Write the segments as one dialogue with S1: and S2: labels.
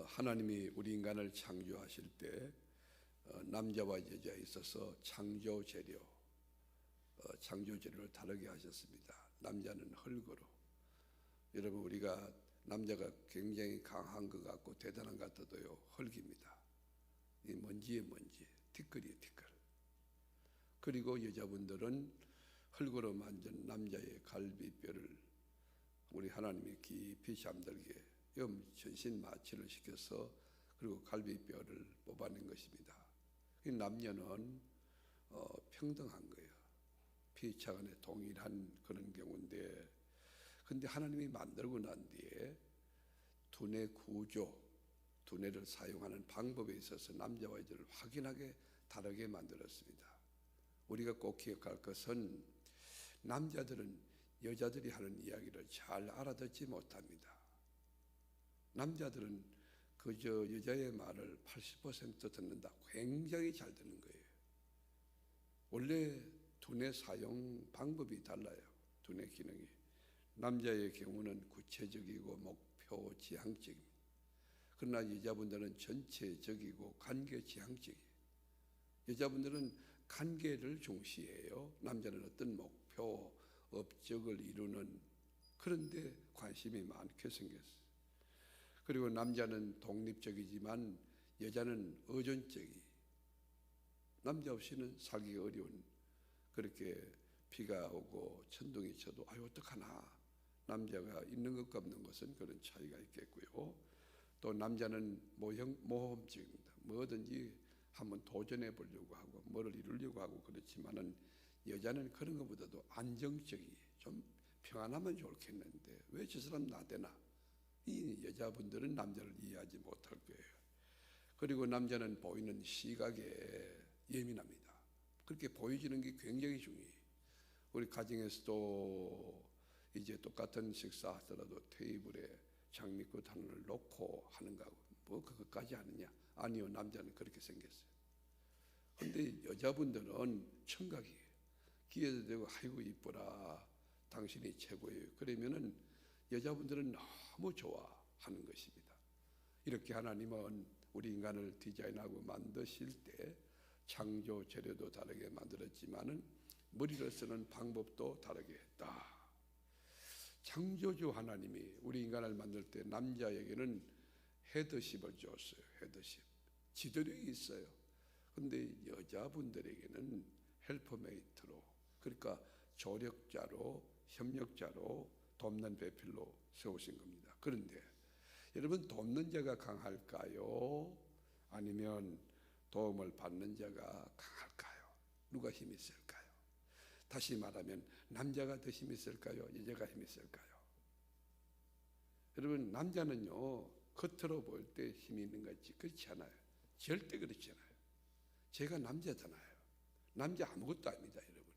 S1: 하나님이 우리 인간을 창조하실 때 남자와 여자에 있어서 창조재료를 다르게 하셨습니다. 남자는 흙으로. 여러분, 우리가 남자가 굉장히 강한 것 같고 대단한 것 같아도요, 흙입니다. 이 먼지에 먼지, 티끌이에요, 티끌. 그리고 여자분들은 흙으로 만든 남자의 갈비뼈를 우리 하나님이 깊이 잠들게 전신 마취를 시켜서 그리고 갈비뼈를 뽑아낸 것입니다. 남녀는 평등한 거예요. 피차 간에 동일한 그런 경우인데, 근데 하나님이 만들고 난 뒤에 두뇌 구조, 두뇌를 사용하는 방법에 있어서 남자와 여자를 확연하게 다르게 만들었습니다. 우리가 꼭 기억할 것은 남자들은 여자들이 하는 이야기를 잘 알아듣지 못합니다. 남자들은 그저 여자의 말을 80% 듣는다. 굉장히 잘 듣는 거예요. 원래 두뇌 사용 방법이 달라요. 두뇌 기능이. 남자의 경우는 구체적이고 목표 지향적입니다. 그러나 여자분들은 전체적이고 관계 지향적이에요. 여자분들은 관계를 중시해요. 남자는 어떤 목표, 업적을 이루는, 그런데 관심이 많게 생겼어요. 그리고 남자는 독립적이지만 여자는 의존적이. 남자 없이는 살기 어려운, 그렇게 비가 오고 천둥이 쳐도 아유 어떡하나, 남자가 있는 것과 없는 것은 그런 차이가 있겠고요. 또 남자는 모험적입니다. 뭐든지 한번 도전해 보려고 하고 뭐를 이루려고 하고 그렇지만은 여자는 그런 것보다도 안정적이, 좀 평안하면 좋겠는데 왜 저 사람 나대나, 이 여자분들은 남자를 이해하지 못할 거예요. 그리고 남자는 보이는 시각에 예민합니다. 그렇게 보여지는 게 굉장히 중요해요. 우리 가정에서도 이제 똑같은 식사하더라도 테이블에 장미꽃 하나를 놓고 하는 거하고 뭐 그것까지 하느냐? 아니요, 남자는 그렇게 생겼어요. 근데 여자분들은 청각이에요. 귀에도 대고 아이고 이뻐라, 당신이 최고예요. 그러면은 여자분들은 너무 좋아하는 것입니다. 이렇게 하나님은 우리 인간을 디자인하고 만드실 때 창조 재료도 다르게 만들었지만은 머리를 쓰는 방법도 다르게 했다. 창조주 하나님이 우리 인간을 만들 때 남자에게는 헤드십을 줬어요. 헤드십. 지도력이 있어요. 근데 여자분들에게는 헬퍼메이트로, 그러니까 조력자로, 협력자로, 돕는 배필로 세우신 겁니다. 그런데 여러분, 돕는 자가 강할까요? 아니면 도움을 받는 자가 강할까요? 누가 힘이 있을까요? 다시 말하면 남자가 더 힘이 있을까요? 여자가 힘이 있을까요? 여러분, 남자는요 겉으로 볼 때 힘이 있는 것 같지 그렇지 않아요. 절대 그렇지 않아요. 제가 남자잖아요. 남자 아무것도 아닙니다. 여러분,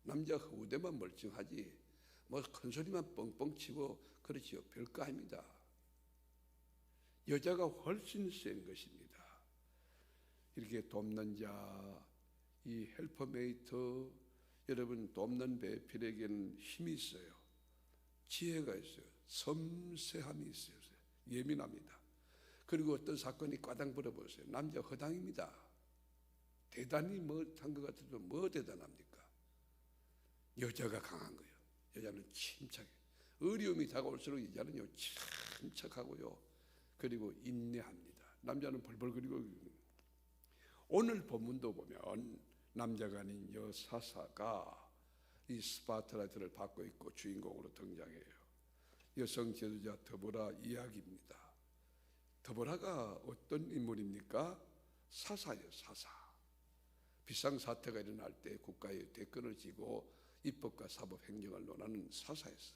S1: 남자 후대만 멀쩡하지 뭐 큰 소리만 뻥뻥 치고 그렇지요, 별거 아닙니다. 여자가 훨씬 센 것입니다. 이렇게 돕는 자, 이 헬퍼메이트, 여러분 돕는 배필에게는 힘이 있어요. 지혜가 있어요. 섬세함이 있어요. 예민합니다. 그리고 어떤 사건이 과당 벌어보세요. 남자 허당입니다. 대단히 한 것 같아도 뭐 대단합니까? 여자가 강한 거예요. 여자는 침착해. 어려움이 다가올수록 여자는요 침착하고요, 그리고 인내합니다. 남자는 벌벌거리고. 오늘 본문도 보면 남자가 아닌 여사사가 이 스파트라이트를 받고 있고 주인공으로 등장해요. 여성 지도자 드보라 이야기입니다. 드보라가 어떤 인물입니까? 사사예요, 사사. 비상사태가 일어날 때 국가의 대권을 쥐고 입법과 사법 행정을 논하는 사사였어.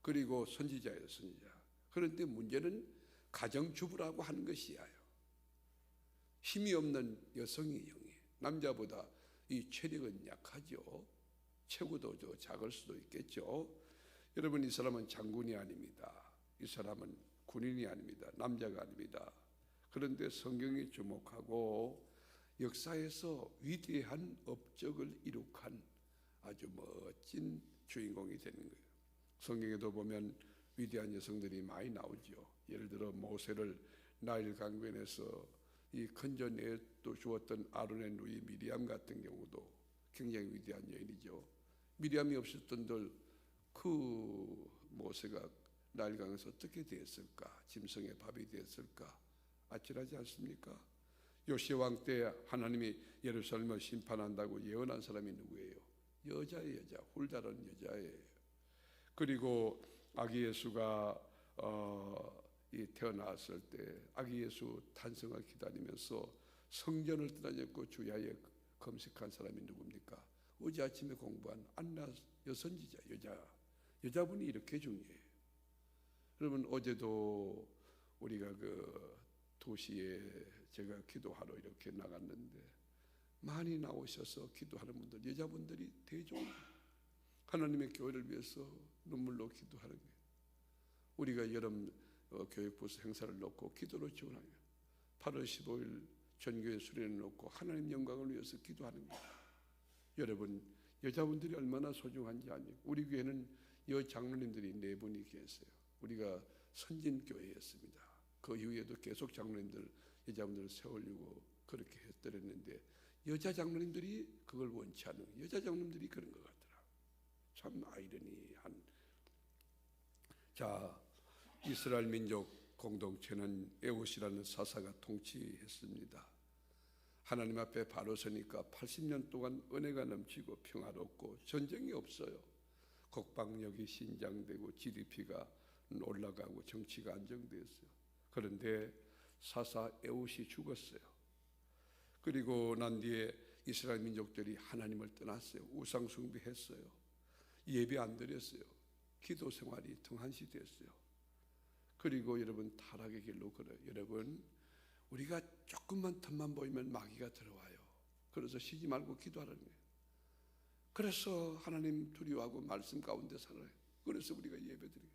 S1: 그리고 선지자예요, 선지자. 그런데 문제는 가정주부라고 하는 것이에요. 힘이 없는 여성의 영이, 남자보다 이 체력은 약하죠. 체구도 작을 수도 있겠죠. 여러분, 이 사람은 장군이 아닙니다. 이 사람은 군인이 아닙니다. 남자가 아닙니다. 그런데 성경이 주목하고 역사에서 위대한 업적을 이룩한 아주 멋진 주인공이 되는 거예요. 성경에도 보면 위대한 여성들이 많이 나오죠. 예를 들어 모세를 나일 강변에서 이 건져내 또 주었던 아론의 누이 미리암 같은 경우도 굉장히 위대한 여인이죠. 미리암이 없었던들 그 모세가 나일강에서 어떻게 되었을까? 짐승의 밥이 되었을까? 아찔하지 않습니까? 요시야 왕 때 하나님이 예루살렘을 심판한다고 예언한 사람이 누구예요? 여자예요. 여자, 홀다른 여자예요. 그리고 아기 예수가 태어났을 때 아기 예수 탄생을 기다리면서 성전을 떠나졌고 주야에 검색한 사람이 누굽니까? 어제 아침에 공부한 안나 여선지자 여자분이 이렇게 중요해요. 여러분, 어제도 우리가 그 도시에 제가 기도하러 이렇게 나갔는데 많이 나오셔서 기도하는 분들, 여자분들이 대종 하나님의 교회를 위해서 눈물로 기도하는 거예요. 우리가 여름 교육부서 행사를 놓고 기도로 지원하는 거예요. 8월 15일 전교회 수련을 놓고 하나님 영광을 위해서 기도하는 거예요. 여러분, 여자분들이 얼마나 소중한지 아니에요. 우리 교회는 여장로님들이 4분이 계세요. 우리가 선진교회였습니다. 그 이후에도 계속 장로님들, 여자분들을 세우려고 그렇게 했더랬는데 여자 장로님들이 그걸 원치 않는, 여자 장로님들이 그런 것 같더라. 참 아이러니한. 자, 이스라엘 민족 공동체는 에봇이라는 사사가 통치했습니다. 하나님 앞에 바로 서니까 80년 동안 은혜가 넘치고 평화롭고 전쟁이 없어요. 국방력이 신장되고 GDP가 올라가고 정치가 안정되었어요. 그런데 사사 에봇이 죽었어요. 그리고 난 뒤에 이스라엘 민족들이 하나님을 떠났어요. 우상 숭배했어요. 예배 안 드렸어요. 기도 생활이 등한시됐어요. 그리고 여러분, 타락의 길로 걸어요. 여러분, 우리가 조금만 틈만 보이면 마귀가 들어와요. 그래서 쉬지 말고 기도하라는 거예요. 그래서 하나님 두려워하고 말씀 가운데 살아요. 그래서 우리가 예배드려요.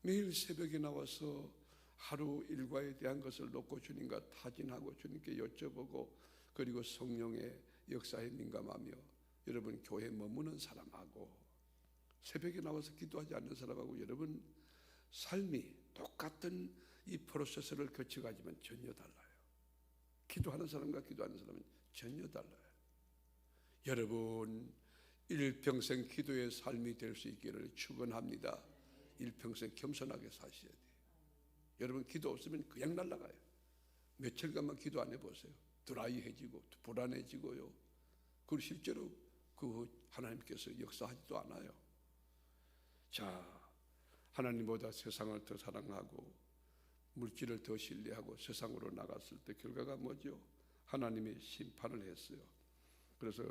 S1: 매일 새벽에 나와서 하루 일과에 대한 것을 놓고 주님과 타진하고 주님께 여쭤보고, 그리고 성령의 역사에 민감하며, 여러분, 교회에 머무는 사람하고 새벽에 나와서 기도하지 않는 사람하고 여러분 삶이 똑같은 이 프로세스를 거쳐가지만 전혀 달라요. 기도하는 사람과 기도하는 사람은 전혀 달라요. 여러분, 일평생 기도의 삶이 될 수 있기를 축원합니다. 일평생 겸손하게 사셔야 돼요. 여러분, 기도 없으면 그냥 날아가요. 며칠간만 기도 안 해보세요. 드라이해지고 불안해지고요. 그리고 실제로 그 하나님께서 역사하지도 않아요. 자, 하나님보다 세상을 더 사랑하고 물질을 더 신뢰하고 세상으로 나갔을 때 결과가 뭐죠? 하나님의 심판을 했어요. 그래서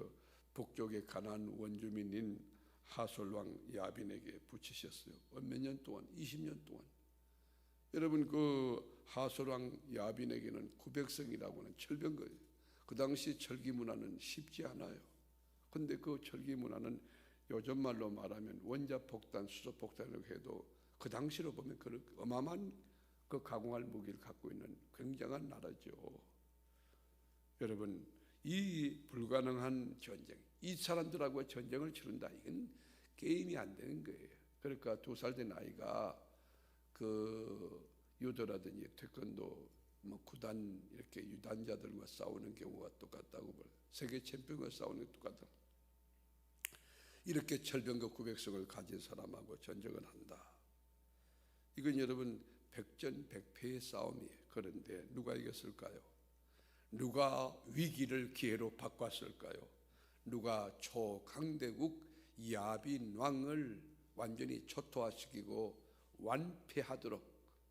S1: 북쪽의 가나안 원주민인 하솔왕 야빈에게 붙이셨어요. 몇 년 동안? 20년 동안. 여러분, 그 하솔왕 야빈에게는 900성이라고 하는 철병거예요. 그 당시 철기 문화는 쉽지 않아요. 근데 그 철기 문화는 요즘 말로 말하면 원자폭탄, 수소폭탄이라고 해도 그 당시로 보면 그 어마어마한 그 가공할 무기를 갖고 있는 굉장한 나라죠. 여러분, 이 불가능한 전쟁, 이 사람들하고 전쟁을 치른다, 이건 게임이 안 되는 거예요. 그러니까 2살 된 아이가 그 유도라든지 태권도 뭐 구단 이렇게 유단자들과 싸우는 경우가 똑같다고 봐요. 세계 챔피언과 싸우는 게 똑같다. 이렇게 철병거 900성을 가진 사람하고 전쟁을 한다. 이건 여러분 백전백패의 싸움이에요. 그런데 누가 이겼을까요? 누가 위기를 기회로 바꿨을까요? 누가 초강대국 야빈 왕을 완전히 초토화시키고 완패하도록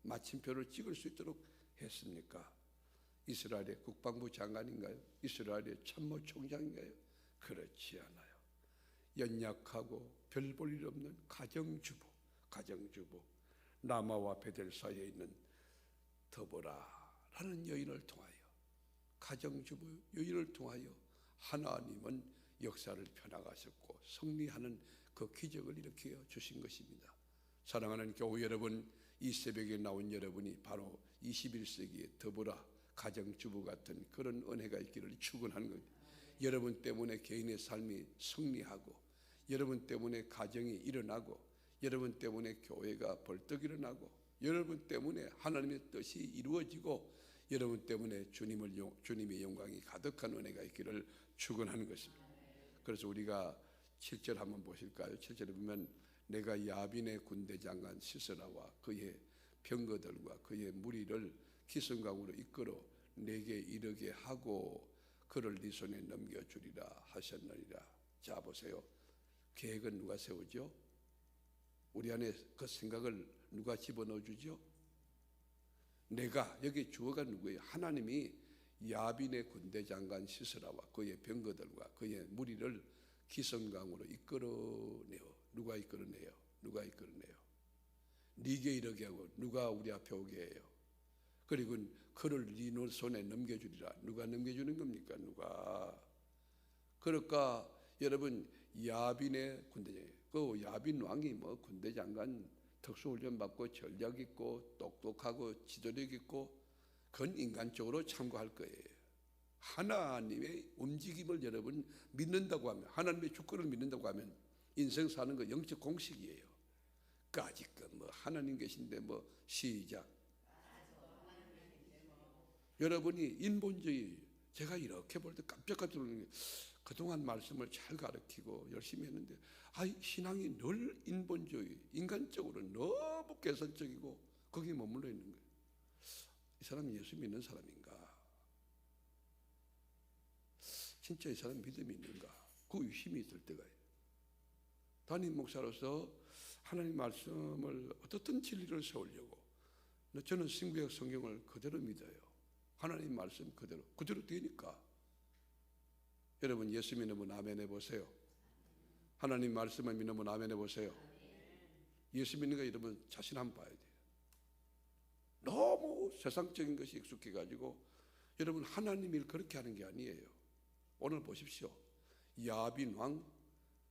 S1: 마침표를 찍을 수 있도록 했습니까? 이스라엘의 국방부 장관인가요? 이스라엘의 참모총장인가요? 그렇지 않아요. 연약하고 별 볼 일 없는 가정주부, 라마와 베델 사이에 있는 더보라라는 여인을 통하여, 가정주부 여인을 통하여 하나님은 역사를 펴나가셨고 승리하는 그 기적을 일으켜 주신 것입니다. 사랑하는 교회 여러분, 이 새벽에 나온 여러분이 바로 21세기의 더보라 가정주부 같은 그런 은혜가 있기를 축원하는 겁니다. 여러분 때문에 개인의 삶이 승리하고, 여러분 때문에 가정이 일어나고, 여러분 때문에 교회가 벌떡 일어나고, 여러분 때문에 하나님의 뜻이 이루어지고, 여러분 때문에 주님의 영광이 가득한 은혜가 있기를 축원하는 것입니다. 그래서 우리가 7절 한번 보실까요? 7절에 보면 내가 야빈의 군대장관 시스라와 그의 병거들과 그의 무리를 기성강으로 이끌어 내게 이르게 하고 그를 네 손에 넘겨주리라 하셨느니라. 자 보세요. 계획은 누가 세우죠? 우리 안에 그 생각을 누가 집어넣어 주죠? 내가, 여기 주어가 누구예요? 하나님이 야빈의 군대장관 시스라와 그의 병거들과 그의 무리를 기성강으로 이끌어내요. 누가 이끌어내요? 누가 이끌어내요? 네게 이르게 하고 누가 우리 앞에 오게 해요? 그리고 그를 네 손에 넘겨주리라. 누가 넘겨주는 겁니까? 누가? 그러니까 여러분, 야빈의 군대장관, 그 야빈 왕이 뭐 군대장관 특수훈련 받고 전략 있고 똑똑하고 지도력 있고 그건 인간적으로 참고할 거예요. 하나님의 움직임을 여러분 믿는다고 하면, 하나님의 주권을 믿는다고 하면 인생 사는 거 영적 공식이에요. 까짓거 뭐 하나님 계신데 뭐 시작. 여러분이 인본주의, 제가 이렇게 볼 때 깜짝깜짝 놀라는 게, 그동안 말씀을 잘 가르치고 열심히 했는데 신앙이 늘 인본주의, 인간적으로 너무 계산적이고 거기에 머물러 있는 거예요. 이 사람이 예수 믿는 사람인가? 진짜 이 사람 믿음이 있는가? 그 의심이 있을 때가 있어요. 담임 목사로서 하나님 말씀을 어떻든 진리를 세우려고 저는 신구약 성경을 그대로 믿어요. 하나님 말씀 그대로 되니까. 여러분 예수 믿으면 아멘 해보세요. 하나님 말씀을 믿으면 아멘 해보세요. 예수 믿는 거 여러분 자신 한번 봐야 돼요. 너무 세상적인 것이 익숙해가지고 여러분 하나님 일 그렇게 하는 게 아니에요. 오늘 보십시오. 야빈 왕,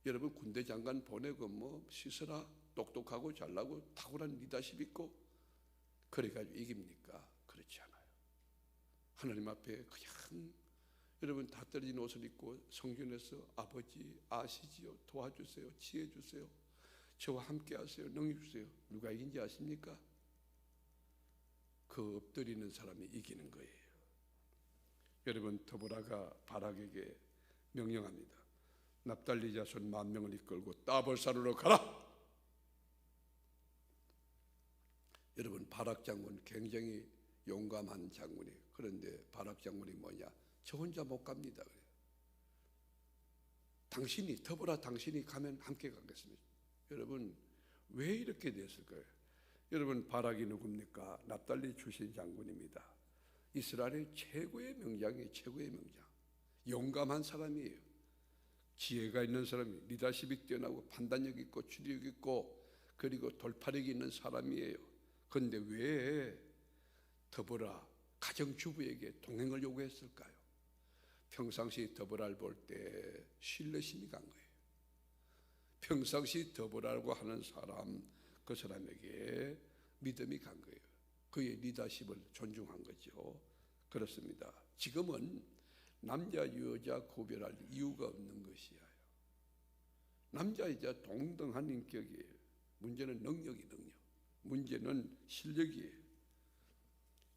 S1: 여러분 군대 장관 보내고 뭐 시스라 똑똑하고 잘나고 탁월한 리더십 있고 그래가지고 이깁니까? 그렇지 않아요. 하나님 앞에 그냥 여러분 다 떨어진 옷을 입고 성전에서 아버지 아시지요? 도와주세요. 지혜 주세요. 저와 함께 하세요. 능력 주세요. 누가 이긴지 아십니까? 그 엎드리는 사람이 이기는 거예요. 여러분 드보라가 바락에게 명령합니다. 납달리 자손 10,000명을 이끌고 따볼산으로 가라. 여러분 바락 장군 굉장히 용감한 장군이에요. 그런데 바락 장군이 뭐냐? 저 혼자 못 갑니다. 그래요. 당신이 더불어 당신이 가면 함께 가겠습니다. 여러분 왜 이렇게 됐을까요? 여러분 바락이 누굽니까? 납달리 출신 장군입니다. 이스라엘의 최고의 명장이에요. 최고의 명장. 용감한 사람이에요. 지혜가 있는 사람이, 리더십이 뛰어나고 판단력 있고 추리력 있고 그리고 돌파력이 있는 사람이에요. 그런데 왜 더불어 가정주부에게 동행을 요구했을까요? 평상시 더보라를 볼 때 신뢰심이 간 거예요. 평상시 더보라고 하는 사람, 그 사람에게 믿음이 간 거예요. 그의 리더십을 존중한 거죠. 그렇습니다. 지금은 남자 여자 구별할 이유가 없는 것이에요. 남자 여자 동등한 인격이에요. 문제는 능력. 문제는 실력이에요.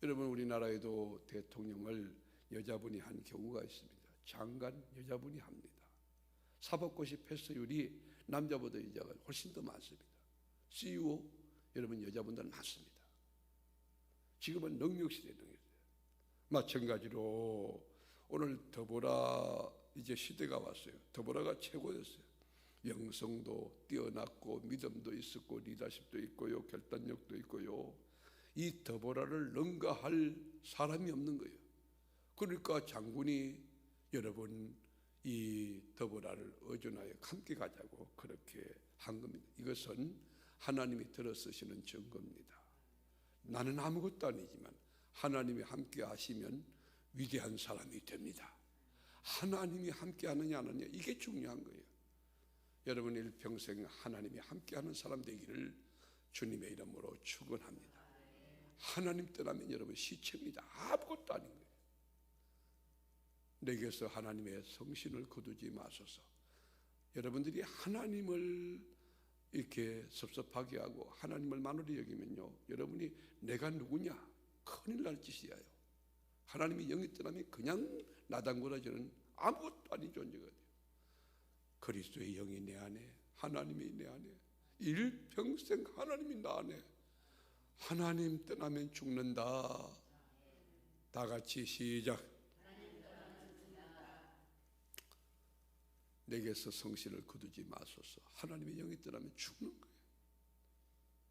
S1: 여러분 우리나라에도 대통령을 여자분이 한 경우가 있습니다. 장관 여자분이 합니다. 사법고시 패스율이 남자보다 여자가 훨씬 더 많습니다. CEO 여러분 여자분들 많습니다. 지금은 능력시대. 마찬가지로 오늘 더보라 이제 시대가 왔어요. 더보라가 최고였어요. 영성도 뛰어났고 믿음도 있었고 리더십도 있고요. 결단력도 있고요. 이 더보라를 능가할 사람이 없는 거예요. 그러니까 장군이 여러분 이 더보라를 의존하여 함께 가자고 그렇게 한 겁니다. 이것은 하나님이 들어 쓰시는 증거입니다. 나는 아무것도 아니지만 하나님이 함께 하시면 위대한 사람이 됩니다. 하나님이 함께 하느냐 안 하느냐 이게 중요한 거예요. 여러분 일평생 하나님이 함께하는 사람 되기를 주님의 이름으로 축원합니다. 하나님 떠나면 여러분 시체입니다. 아무것도 아닌 거예요. 내게서 하나님의 성신을 거두지 마소서. 여러분들이 하나님을 이렇게 섭섭하게 하고 하나님을 만홀히 여기면요, 여러분이 내가 누구냐? 큰일 날 짓이에요. 하나님이 영이 떠나면 그냥 나당거려지는 아무것도 아닌 존재가 돼요. 그리스도의 영이 내 안에, 하나님이 내 안에, 일평생 하나님이 나 안에. 하나님 떠나면 죽는다. 다 같이 시작. 내게서 성실을 거두지 마소서. 하나님의 영이 떠나면 죽는 거예요.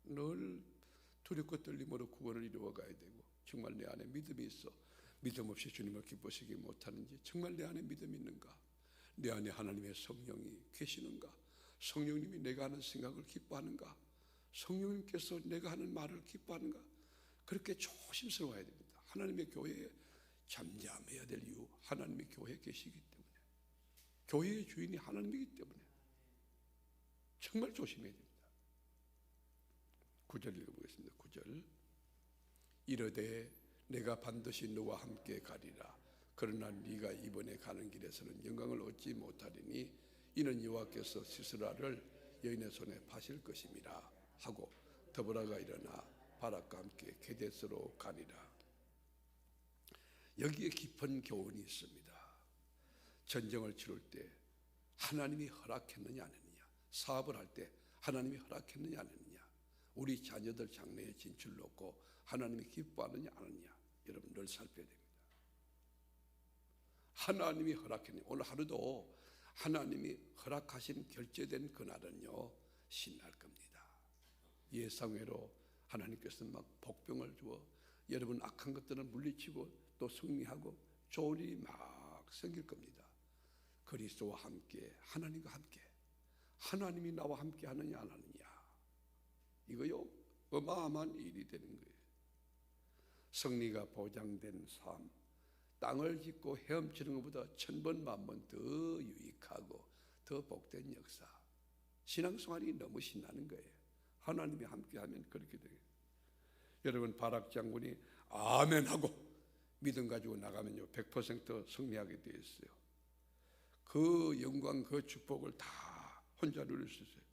S1: 늘 두렵고 떨림으로 구원을 이루어 가야 되고, 정말 내 안에 믿음이 있어. 믿음 없이 주님을 기쁘시게 못하는지, 정말 내 안에 믿음이 있는가? 내 안에 하나님의 성령이 계시는가? 성령님이 내가 하는 생각을 기뻐하는가? 성령님께서 내가 하는 말을 기뻐하는가? 그렇게 조심스러워야 됩니다. 하나님의 교회에 잠잠해야 될 이유, 하나님의 교회에 계시기 때문에, 교회의 주인이 하나님이기 때문에 정말 조심해야 됩니다. 9절 읽어보겠습니다. 9절. 이르되 내가 반드시 너와 함께 가리라. 그러나 네가 이번에 가는 길에서는 영광을 얻지 못하리니 이는 여호와께서 시스라를 여인의 손에 파실 것임이라 하고 더보라가 일어나 바락과 함께 게데스로 가니라. 여기에 깊은 교훈이 있습니다. 전쟁을 치룰 때 하나님이 허락했느냐 안 했느냐, 사업을 할 때 하나님이 허락했느냐 안 했느냐, 우리 자녀들 장래에 진출 놓고 하나님이 기뻐하느냐 안 하느냐, 여러분 늘 살펴야 됩니다. 하나님이 허락했느냐. 오늘 하루도 하나님이 허락하신 결제된 그날은요, 신날 겁니다. 예상외로 하나님께서는 막 복병을 주어 여러분 악한 것들은 물리치고 또 승리하고 좋은 일이 막 생길 겁니다. 그리스도와 함께, 하나님과 함께, 하나님이 나와 함께 하느냐 안 하느냐, 이거요 어마어마한 일이 되는 거예요. 승리가 보장된 삶, 땅을 짓고 헤엄치는 것보다 1000번 만번 더 유익하고 더 복된 역사. 신앙생활이 너무 신나는 거예요. 하나님이 함께하면 그렇게 돼요. 여러분 바락 장군이 아멘 하고 믿음 가지고 나가면요 100% 승리하게 되어 있어요. 그 영광, 그 축복을 다 혼자 누릴 수 있어요.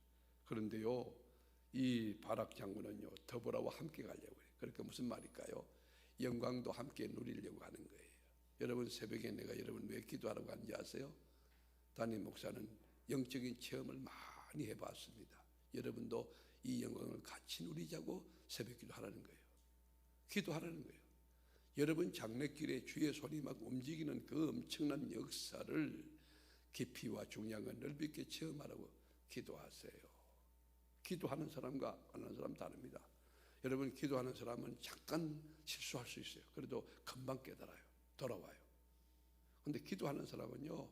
S1: 그런데요, 이 바락 장군은요 더보라와 함께 가려고 해요. 그러니까 무슨 말일까요? 영광도 함께 누리려고 하는 거예요. 여러분 새벽에 내가 여러분 왜 기도하라고 하는지 아세요? 담임 목사는 영적인 체험을 많이 해봤습니다. 여러분도 이 영광을 같이 누리자고 새벽 기도하라는 거예요. 기도하라는 거예요. 여러분 장래길에 주의 손이 막 움직이는 그 엄청난 역사를 깊이와 중량을 넓게 체험하라고 기도하세요. 기도하는 사람과 안 하는 사람 다릅니다. 여러분 기도하는 사람은 잠깐 실수할 수 있어요. 그래도 금방 깨달아요. 돌아와요. 근데 기도하는 사람은요,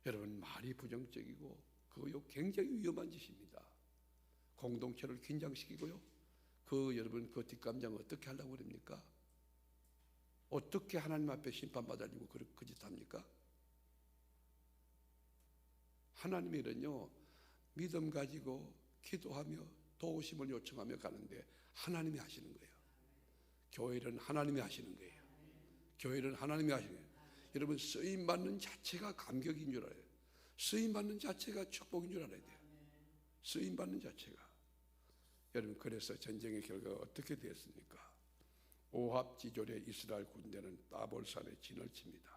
S1: 여러분 말이 부정적이고 그거요 굉장히 위험한 짓입니다. 공동체를 긴장시키고요, 그 여러분 그 뒷감당 어떻게 하려고 그럽니까? 어떻게 하나님 앞에 심판받으려고 그 짓 합니까? 하나님의 일은요 믿음 가지고 기도하며 도우심을 요청하며 가는데 하나님이 하시는 거예요. 교회는 하나님이 하시는 거예요. 교회는 하나님이 하시는 거예요. 여러분 쓰임받는 자체가 감격인 줄 알아요. 쓰임받는 자체가 축복인 줄 알아야 돼요. 쓰임받는 자체가. 여러분 그래서 전쟁의 결과가 어떻게 되었습니까? 오합지졸의 이스라엘 군대는 따볼산에 진을 칩니다.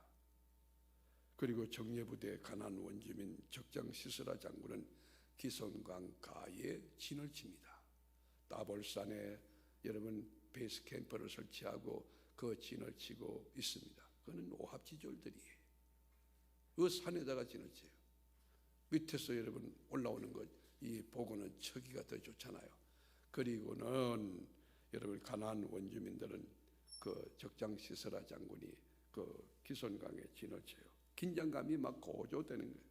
S1: 그리고 정예부대 가나안 원주민 적장 시스라 장군은 기손강 가에 진을 칩니다. 따볼산에 여러분 베이스 캠프를 설치하고 그 진을 치고 있습니다. 그거는 오합지졸들이에요. 그 산에다가 진을 쳐요. 밑에서 여러분 올라오는 것 이 보고는 척이가 더 좋잖아요. 그리고는 여러분 가나안 원주민들은 그 적장 시스라 장군이 그 기손강에 진을 쳐요. 긴장감이 막 고조되는 거예요.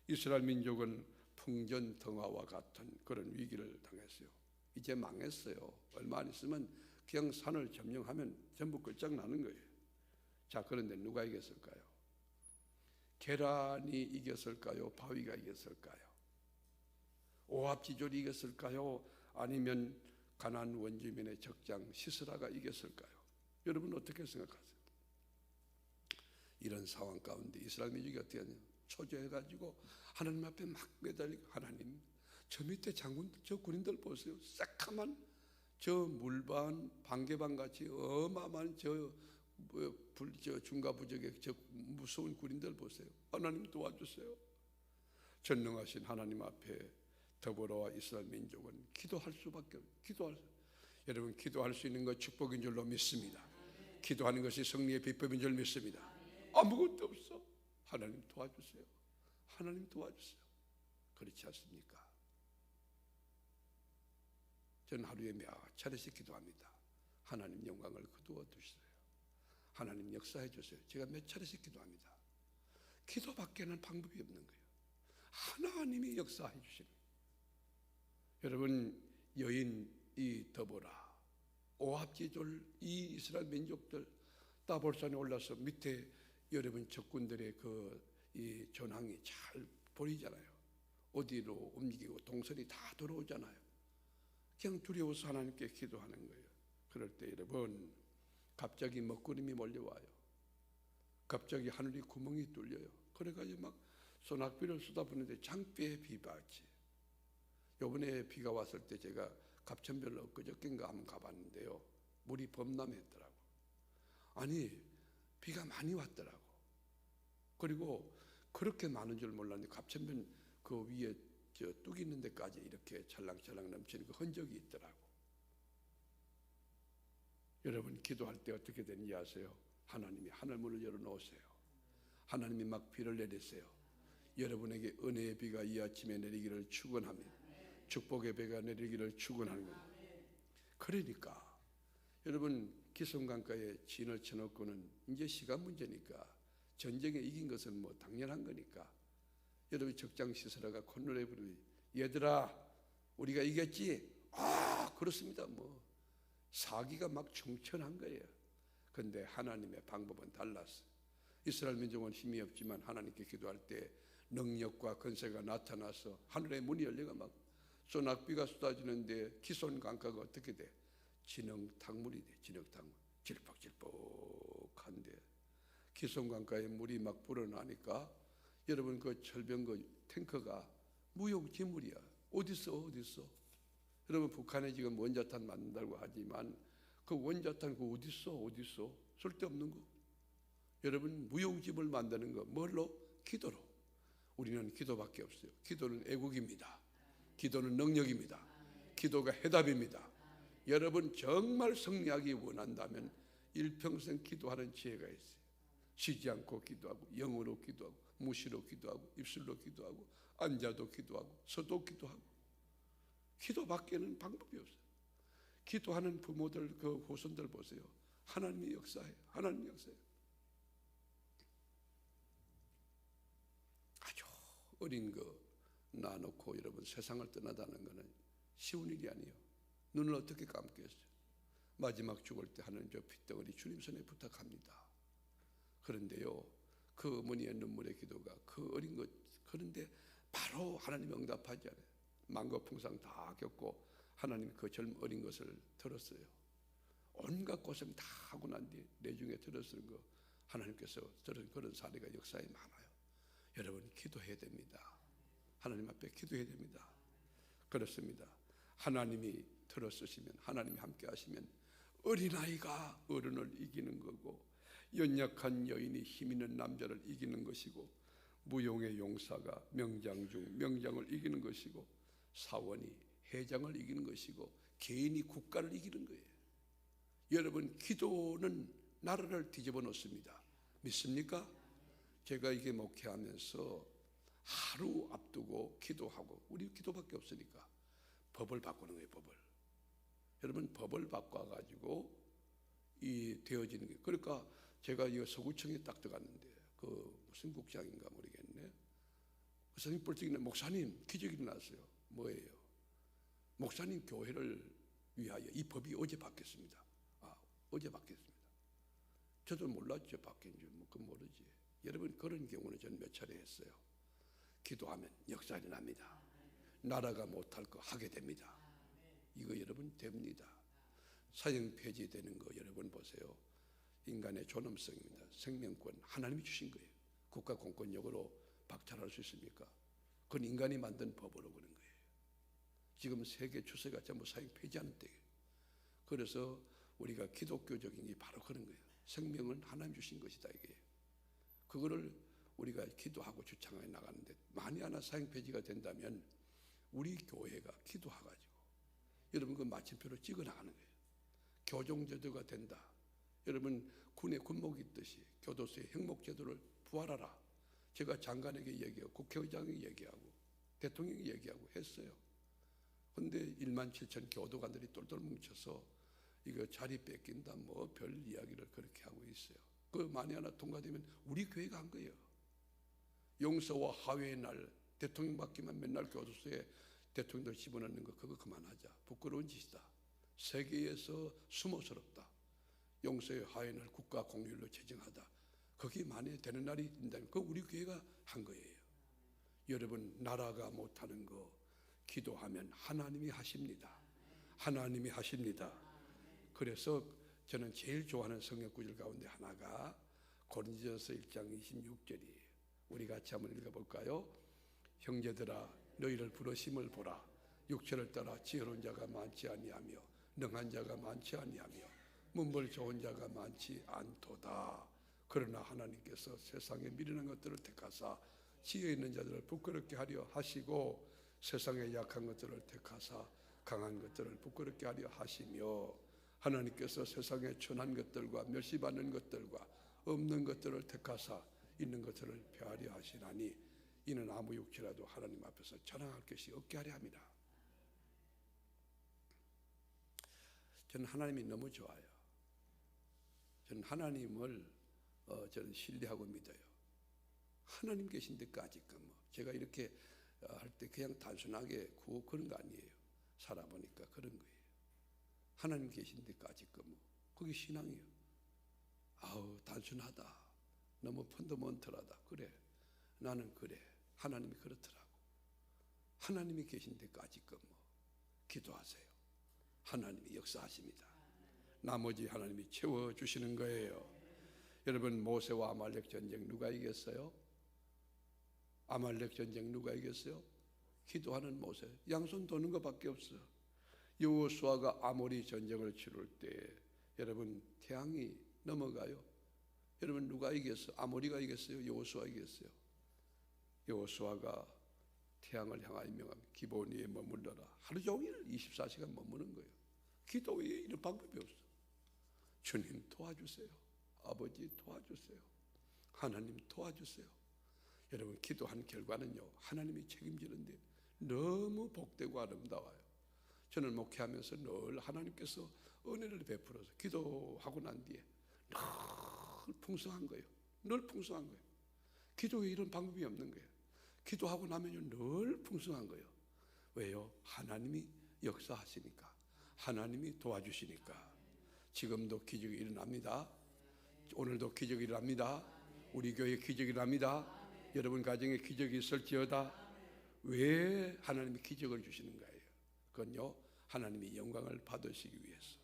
S1: 이스라엘 민족은 풍전등화와 같은 그런 위기를 당했어요. 이제 망했어요. 얼마 안 있으면 그냥 산을 점령하면 전부 끝장나는 거예요. 자, 그런데 누가 이겼을까요? 계란이 이겼을까요? 바위가 이겼을까요? 오합지졸이 이겼을까요? 아니면 가나안 원주민의 적장 시스라가 이겼을까요? 여러분 어떻게 생각하세요? 이런 상황 가운데 이스라엘 민족이 어떻게 하냐? 초조해가지고 하나님 앞에 막 매달리고, 하나님 저 밑에 장군들, 저 군인들 보세요. 새카만 저 물반 반개반 같이 어마어마한 저 중가부적의 저 무서운 군인들 보세요. 하나님 도와주세요. 전능하신 하나님 앞에 더불어와 이스라엘 민족은 기도할 수밖에 없어요. 여러분, 기도할 수 있는 것 축복인 줄로 믿습니다. 기도하는 것이 승리의 비법인 줄 믿습니다. 아무것도 없어. 하나님 도와주세요. 하나님 도와주세요. 그렇지 않습니까? 저는 하루에 몇 차례씩 기도합니다. 하나님 영광을 거두어 주세요. 하나님 역사해 주세요. 제가 몇 차례씩 기도합니다. 기도밖에는 방법이 없는 거예요. 하나님이 역사해 주시는 거예요. 여러분, 여인 이 더보라, 오합지졸 이 이스라엘 민족들 따볼산에 올라서 밑에 여러분 적군들의 이 전황이 잘 보이잖아요. 어디로 움직이고 동선이 다 들어오잖아요. 그냥 두려워서 하나님께 기도하는 거예요. 그럴 때 여러분, 갑자기 먹구름이 몰려와요. 갑자기 하늘이 구멍이 뚫려요. 그래가지고 막 소낙비를 쏟아부는데 장비에 비바지. 요번에 비가 왔을 때 제가 갑천별로 엊그저께인가 한번 가봤는데요, 물이 범람했더라고. 아니, 비가 많이 왔더라고. 그리고 그렇게 많은 줄 몰랐는데 갑천변 그 위에 저 뚝 있는 데까지 이렇게 찰랑찰랑 넘치는 그 흔적이 있더라고. 여러분, 기도할 때 어떻게 되는지 아세요? 하나님이 하늘문을 열어놓으세요. 하나님이 막 비를 내리세요. 여러분에게 은혜의 비가 이 아침에 내리기를 축원합니다. 축복의 비가 내리기를 축원하는 겁니다. 그러니까 여러분, 기슭강가에 진을 쳐놓고는 이제 시간 문제니까, 전쟁에 이긴 것은 뭐 당연한 거니까, 여러분 적장시설아가 콧노래 부르니 얘들아 우리가 이겼지? 아 그렇습니다. 뭐 사기가 막 충천한 거예요. 그런데 하나님의 방법은 달랐어요. 이스라엘 민족은 힘이 없지만 하나님께 기도할 때 능력과 권세가 나타나서 하늘의 문이 열려가 막 소낙비가 쏟아지는데 기손 강가가 어떻게 돼? 진흙탕물이 돼. 진흙탕물 질퍽질퍽한데 기손 강가에 물이 막 불어나니까 여러분 그 철병 그 탱커가 무용지물이야. 어딨어? 여러분, 북한에 지금 원자탄 만든다고 하지만 그 원자탄 그 어딨어? 쓸데없는 거. 여러분, 무용지물 만드는 거 뭘로? 기도로. 우리는 기도밖에 없어요. 기도는 애국입니다. 기도는 능력입니다. 기도가 해답입니다. 여러분, 정말 승리하기 원한다면 일평생 기도하는 지혜가 있어요. 쉬지 않고 기도하고, 영어로 기도하고, 무시로 기도하고, 입술로 기도하고, 앉아도 기도하고, 서도 기도하고. 기도밖에는 방법이 없어요. 기도하는 부모들, 그 후손들 보세요. 하나님이 역사해요. 하나님이 역사해요. 아주 어린 거 낳아놓고 여러분 세상을 떠나다는 것은 쉬운 일이 아니에요. 눈을 어떻게 감겠어요? 마지막 죽을 때 하는 저 핏덩어리 주님 손에 부탁합니다. 그런데요, 그 어머니의 눈물의 기도가 그 어린 것, 그런데 바로 하나님 응답하지 않아요. 만고풍상 다 겪고 하나님 그 젊은 어린 것을 들었어요. 온갖 고생 다 하고 난 뒤에 내중에 들었을 거 하나님께서 들은 그런 사례가 역사에 많아요. 여러분, 기도해야 됩니다. 하나님 앞에 기도해야 됩니다. 그렇습니다. 하나님이 들어쓰시면, 하나님이 함께 하시면 어린아이가 어른을 이기는 거고, 연약한 여인이 힘있는 남자를 이기는 것이고, 무용의 용사가 명장 중 명장을 이기는 것이고, 사원이 회장을 이기는 것이고, 개인이 국가를 이기는 거예요. 여러분, 기도는 나라를 뒤집어 놓습니다. 믿습니까? 제가 이게 목회하면서 하루 앞두고 기도하고, 우리 기도밖에 없으니까 법을 바꾸는 거예요. 법을. 여러분, 법을 바꿔가지고 이 되어지는 게, 그러니까 제가 이 서구청에 딱 들어갔는데 그 무슨 국장인가 모르겠네. 선생님 뻘떡이네. 목사님 기적이 일어났어요. 뭐예요? 목사님 교회를 위하여 이 법이 어제 바뀌었습니다. 아, 어제 바뀌었습니다. 저도 몰랐죠. 바뀐 줄. 뭐 그건 모르지. 여러분, 그런 경우는 저는 몇 차례 했어요. 기도하면 역사 일어납니다. 나라가 못할 거 하게 됩니다. 이거 여러분 됩니다. 사형 폐지되는 거 여러분 보세요. 인간의 존엄성입니다. 생명권 하나님이 주신 거예요. 국가 공권력으로 박탈할 수 있습니까? 그건 인간이 만든 법으로 그런 거예요. 지금 세계 추세가 전부 사형 폐지하는 때예요. 그래서 우리가 기독교적인 게 바로 그런 거예요. 생명은 하나님 주신 것이다 이게. 그거를 우리가 기도하고 주창해 나가는데 만에 하나 사형 폐지가 된다면 우리 교회가 기도해가지고 여러분 그 마침표로 찍어 나가는 거예요. 교종제도가 된다. 여러분 군에 군목이 있듯이 교도소의 형목제도를 부활하라. 제가 장관에게 얘기하고 국회의장에게 얘기하고 대통령에게 얘기하고 했어요. 근데 1만 7천 교도관들이 똘똘 뭉쳐서 이거 자리 뺏긴다 뭐 별 이야기를 그렇게 하고 있어요. 그 만에 하나 통과되면 우리 교회가 한 거예요. 용서와 화해의 날 대통령 받기만 맨날 교도소에 대통령들 집어넣는 거 그거 그만하자. 부끄러운 짓이다. 세계에서 수모스럽다. 용서의 화해의 날 국가 공휴일로 제정하다. 그게 만에 되는 날이 된다면 그거 우리 교회가 한 거예요. 여러분 나라가 못하는 거 기도하면 하나님이 하십니다. 하나님이 하십니다. 그래서 저는 제일 좋아하는 성경 구절 가운데 하나가 고린도전서 1장 26절이에요. 우리 같이 한번 읽어볼까요? 형제들아 너희를 부르심을 보라. 육체를 따라 지혜로운 자가 많지 아니하며 능한 자가 많지 아니하며 문벌 좋은 자가 많지 않도다. 그러나 하나님께서 세상에 미련한 것들을 택하사 지혜 있는 자들을 부끄럽게 하려 하시고 세상에 약한 것들을 택하사 강한 것들을 부끄럽게 하려 하시며 하나님께서 세상에 천한 것들과 멸시받는 것들과 없는 것들을 택하사 있는 것들을 폐하려 하시나니 이는 아무 육체라도 하나님 앞에서 자랑할 것이 없게 하려 합니다. 저는 하나님이 너무 좋아요. 저는 하나님을 저는 신뢰하고 믿어요. 하나님 계신 데까지 뭐 제가 이렇게 할 때 그냥 단순하게 그런 거 아니에요. 살아보니까 그런 거예요. 하나님 계신 데까지 뭐 그게 신앙이에요. 아우 단순하다. 너무 펀더먼털하다. 그래 나는 그래. 하나님이 그렇더라고. 하나님이 계신 데까지 뭐 기도하세요. 하나님이 역사하십니다. 나머지 하나님이 채워주시는 거예요. 여러분 모세와 아말렉 전쟁 누가 이겼어요? 아말렉 전쟁 누가 이겼어요? 기도하는 모세. 양손 도는 것밖에 없어. 여호수아가 아모리 전쟁을 치를 때 여러분 태양이 넘어가요. 여러분 누가 이겼어요? 아모리가 이겼어요? 여호수아 이겼어요? 여호수아가 태양을 향하여 명하면 기본 위에 머물러라. 하루 종일 24시간 머무는 거예요. 기도 외에 이런 방법이 없어. 주님 도와주세요. 아버지 도와주세요. 하나님 도와주세요. 여러분 기도한 결과는요 하나님이 책임지는데 너무 복되고 아름다워요. 저는 목회하면서 늘 하나님께서 은혜를 베풀어서 기도하고 난 뒤에 늘 풍성한 거예요. 늘 풍성한 거예요. 기도에 이런 방법이 없는 거예요. 기도하고 나면요 늘 풍성한 거예요. 왜요? 하나님이 역사하시니까. 하나님이 도와주시니까. 지금도 기적이 일어납니다. 오늘도 기적이 일어납니다. 우리 교회에 기적이 일어납니다. 여러분 가정에 기적이 있을지어다. 왜 하나님이 기적을 주시는 거예요? 그건요 하나님이 영광을 받으시기 위해서.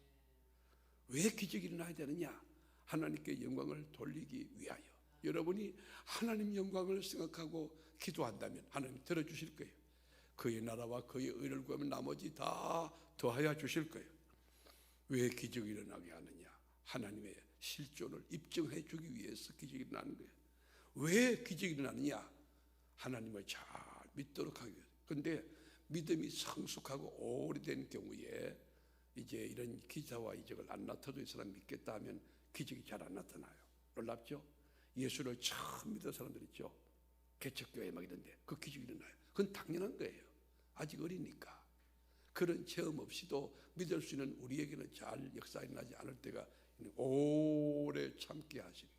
S1: 왜 기적이 일어나야 되느냐? 하나님께 영광을 돌리기 위하여. 여러분이 하나님 영광을 생각하고 기도한다면 하나님 들어주실 거예요. 그의 나라와 그의 의를 구하면 나머지 다 더하여 주실 거예요. 왜 기적이 일어나게 하느냐? 하나님의 실존을 입증해 주기 위해서 기적이 일어나는 거예요. 왜 기적이 일어나느냐? 하나님을 잘 믿도록 하기 위해서. 그런데 믿음이 성숙하고 오래된 경우에 이제 이런 기사와 이적을 안 나타도 이 사람 믿겠다 하면 기적이 잘 안 나타나요. 놀랍죠? 예수를 처음 믿은 사람들 있죠. 개척교회 막 이런데 그 기적이 일어나요. 그건 당연한 거예요. 아직 어리니까. 그런 체험 없이도 믿을 수 있는 우리에게는 잘 역사 일어나지 않을 때가 오래 참게 하시는.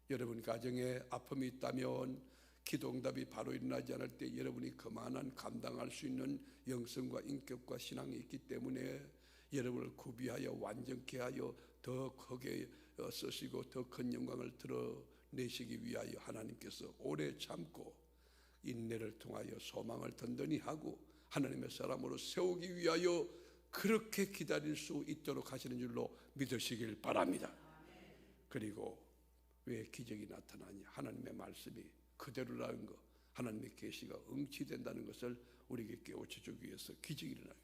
S1: 여러분 가정에 아픔이 있다면 기도 응답이 바로 일어나지 않을 때 여러분이 그만한 감당할 수 있는 영성과 인격과 신앙이 있기 때문에 여러분을 구비하여 완전케 하여 더 크게 쓰시고 더 큰 영광을 드러내시기 위하여 하나님께서 오래 참고 인내를 통하여 소망을 든든히 하고 하나님의 사람으로 세우기 위하여 그렇게 기다릴 수 있도록 하시는 줄로 믿으시길 바랍니다. 그리고 왜 기적이 나타나냐? 하나님의 말씀이 그대로라는 것, 하나님의 계시가 응치된다는 것을 우리에게 깨우쳐주기 위해서 기적이 일어나요.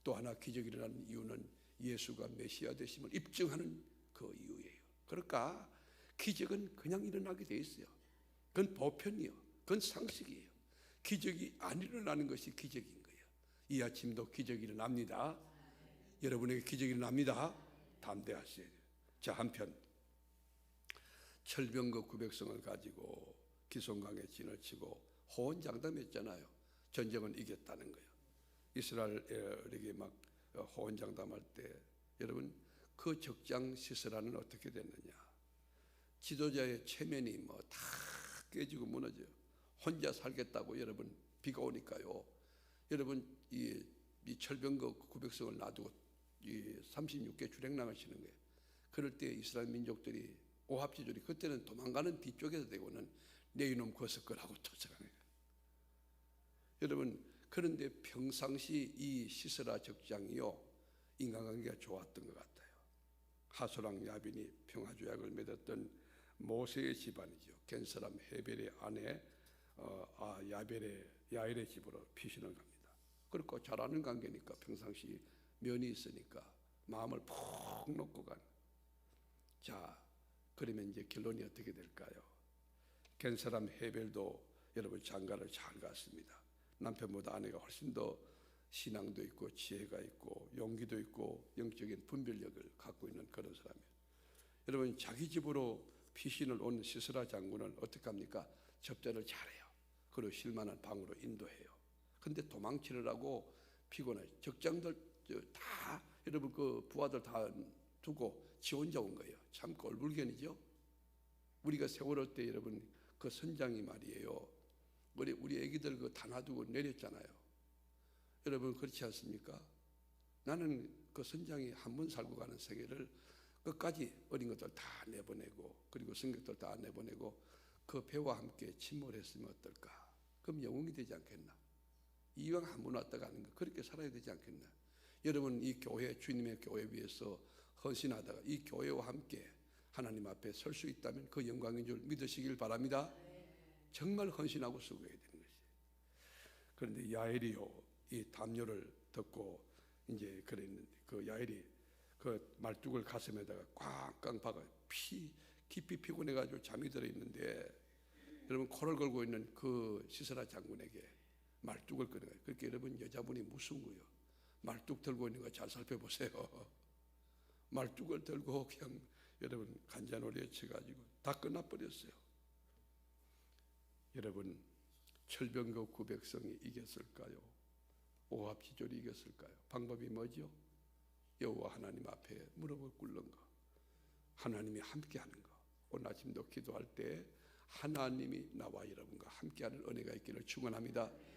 S1: 또 하나 기적이 일어나는 이유는 예수가 메시아 되심을 입증하는 그 이유예요. 그러니까 기적은 그냥 일어나게 돼 있어요. 그건 보편이요, 그건 상식이에요. 기적이 안 일어나는 것이 기적인 거예요. 이 아침도 기적이 일어납니다. 여러분에게 기적이 일어납니다. 담대하세요. 자, 한편 철병거 900성을 가지고 기송강에 진을 치고 호언장담했잖아요. 전쟁은 이겼다는 거예요. 이스라엘에게 막 호언장담할 때 여러분 그 적장 시스라는 어떻게 됐느냐? 지도자의 체면이 뭐 다 깨지고 무너져요. 혼자 살겠다고 여러분 비가 오니까요. 여러분 이 철병거 900성을 놔두고 이 36개 주랭랑을 치는 거예요. 그럴 때 이스라엘 민족들이 오합지졸이 그때는 도망가는 뒤쪽에서 되고는 내 이놈 거스거라고 쫓아가는 거예요. 여러분 그런데 평상시 이 시스라 적장이요 인간관계가 좋았던 것 같아요. 하소랑 야빈이 평화조약을 맺었던 모세의 집안이죠. 겐 사람 헤벨의 아내 야엘의 집으로 피신을 갑니다. 그리고 잘하는 관계니까 평상시 면이 있으니까 마음을 푹 놓고 가는. 자, 그러면 이제 결론이 어떻게 될까요? 겐 사람 헤벨도 여러분 장가를 잘 갔습니다. 남편보다 아내가 훨씬 더 신앙도 있고 지혜가 있고 용기도 있고 영적인 분별력을 갖고 있는 그런 사람이에요. 여러분 자기 집으로 피신을 온 시스라 장군은 어떻게 합니까? 접대를 잘해요. 그리고 실만한 방으로 인도해요. 근데 도망치느라고 피곤해. 적장들 다 여러분 그 부하들 다 두고 지 혼자 온 거예요. 참 꼴불견이죠. 우리가 세월호 때 여러분 그 선장이 말이에요. 우리 애기들 그 다 놔두고 내렸잖아요. 여러분 그렇지 않습니까? 나는 그 선장이 한 번 살고 가는 세계를 끝까지 어린 것들 다 내보내고 그리고 성격들 다 내보내고 그 배와 함께 침몰 했으면 어떨까? 그럼 영웅이 되지 않겠나? 이왕 한 번 왔다 가는 거 그렇게 살아야 되지 않겠나? 여러분 이 교회 주님의 교회 위해서 헌신하다가 이 교회와 함께 하나님 앞에 설 수 있다면 그 영광인 줄 믿으시길 바랍니다. 정말 헌신하고 수고해야 되는 것이. 그런데 야엘이요 이 담요를 듣고 이제 그랬는데 그 야엘이 그 말뚝을 가슴에다가 꽝꽝 박아 깊이 피곤해가지고 잠이 들어 있는데 여러분 코를 걸고 있는 그 시스라 장군에게 말뚝을 꺼내. 그렇게 여러분 여자분이 무슨 거요? 말뚝 들고 있는 거 잘 살펴보세요. 말뚝을 들고 그냥 여러분 간장놀이에 쳐가지고 다 끝나버렸어요. 여러분 철병거 900성이 이겼을까요? 오합지졸이 이겼을까요? 방법이 뭐죠? 여호와 하나님 앞에 무릎을 꿇는 거, 하나님이 함께하는 거. 오늘 아침도 기도할 때 하나님이 나와 여러분과 함께하는 은혜가 있기를 축원합니다.